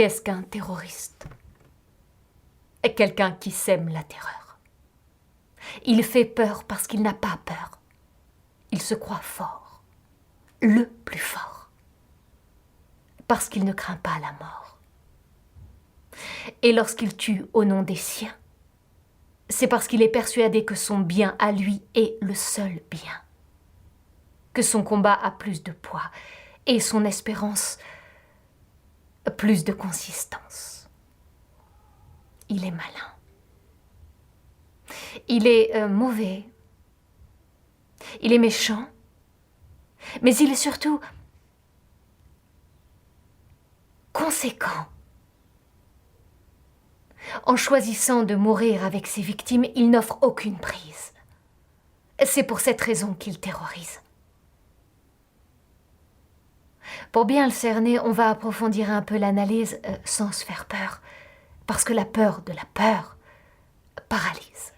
Qu'est-ce qu'un terroriste? Quelqu'un qui sème la terreur. Il fait peur parce qu'il n'a pas peur. Il se croit fort, le plus fort, parce qu'il ne craint pas la mort. Et lorsqu'il tue au nom des siens, c'est parce qu'il est persuadé que son bien à lui est le seul bien, que son combat a plus de poids et son espérance plus de consistance. Il est malin. Il est mauvais. Il est méchant. Mais il est surtout conséquent. En choisissant de mourir avec ses victimes, il n'offre aucune prise. C'est pour cette raison qu'il terrorise. Pour bien le cerner, on va approfondir un peu l'analyse sans se faire peur, parce que la peur de la peur paralyse.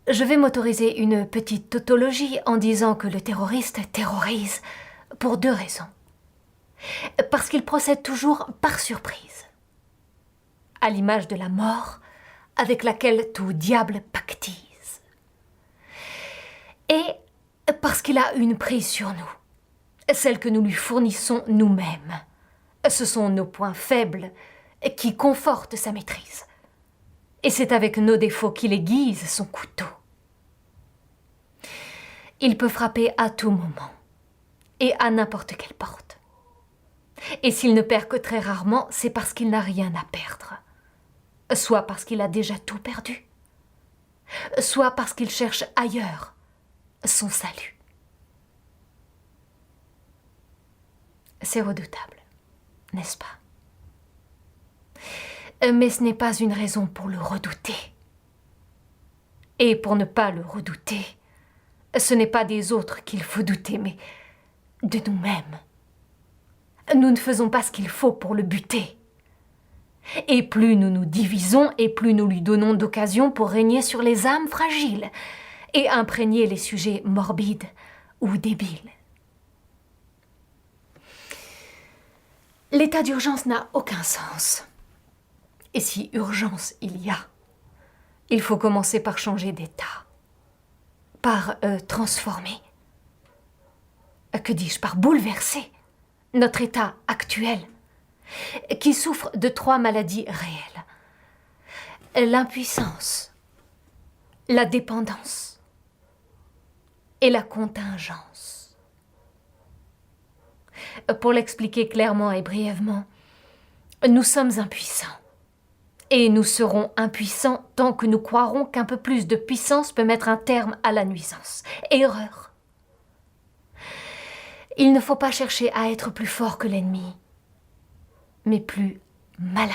Je vais m'autoriser une petite tautologie en disant que le terroriste terrorise pour 2 raisons. Parce qu'il procède toujours par surprise, à l'image de la mort avec laquelle tout diable pactise. Et parce qu'il a une prise sur nous, celle que nous lui fournissons nous-mêmes. Ce sont nos points faibles qui confortent sa maîtrise. Et c'est avec nos défauts qu'il aiguise son couteau. Il peut frapper à tout moment et à n'importe quelle porte. Et s'il ne perd que très rarement, c'est parce qu'il n'a rien à perdre. Soit parce qu'il a déjà tout perdu, soit parce qu'il cherche ailleurs son salut. C'est redoutable, n'est-ce pas? Mais ce n'est pas une raison pour le redouter. Et pour ne pas le redouter, ce n'est pas des autres qu'il faut douter, mais de nous-mêmes. Nous ne faisons pas ce qu'il faut pour le buter. Et plus nous nous divisons, et plus nous lui donnons d'occasion pour régner sur les âmes fragiles et imprégner les sujets morbides ou débiles. L'état d'urgence n'a aucun sens. Et si urgence il y a, il faut commencer par changer d'état, par transformer, que dis-je, par bouleverser notre état actuel, qui souffre de 3 maladies réelles. L'impuissance, la dépendance et la contingence. Pour l'expliquer clairement et brièvement, nous sommes impuissants. Et nous serons impuissants tant que nous croirons qu'un peu plus de puissance peut mettre un terme à la nuisance. Erreur. Il ne faut pas chercher à être plus fort que l'ennemi, mais plus malin.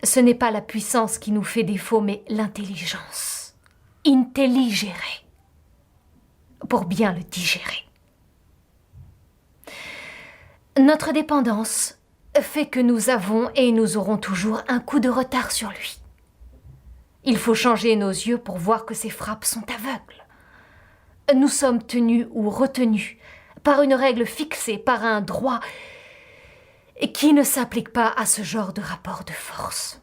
Ce n'est pas la puissance qui nous fait défaut, mais l'intelligence. Intelligere, pour bien le digérer. Notre dépendance fait que nous avons et nous aurons toujours un coup de retard sur lui. Il faut changer nos yeux pour voir que ses frappes sont aveugles. Nous sommes tenus ou retenus par une règle fixée, par un droit qui ne s'applique pas à ce genre de rapport de force.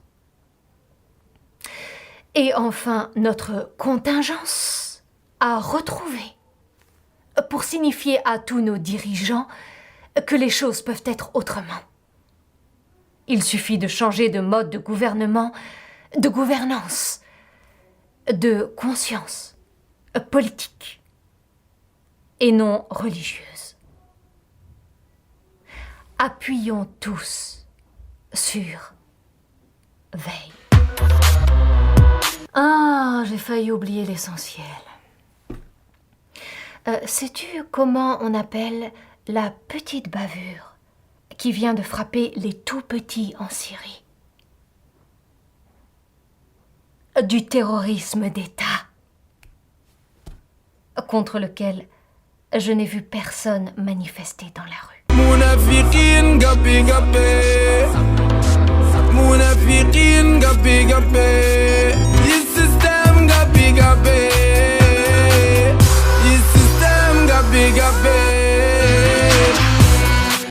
Et enfin, notre contingence à retrouver pour signifier à tous nos dirigeants que les choses peuvent être autrement. Il suffit de changer de mode de gouvernement, de gouvernance, de conscience politique et non religieuse. Appuyons tous sur veille. Ah, j'ai failli oublier l'essentiel. Sais-tu comment on appelle la petite bavure qui vient de frapper les tout-petits en Syrie? Du terrorisme d'État, contre lequel je n'ai vu personne manifester dans la rue. Munafiqin gapi gapi, munafiqin gapi gapi.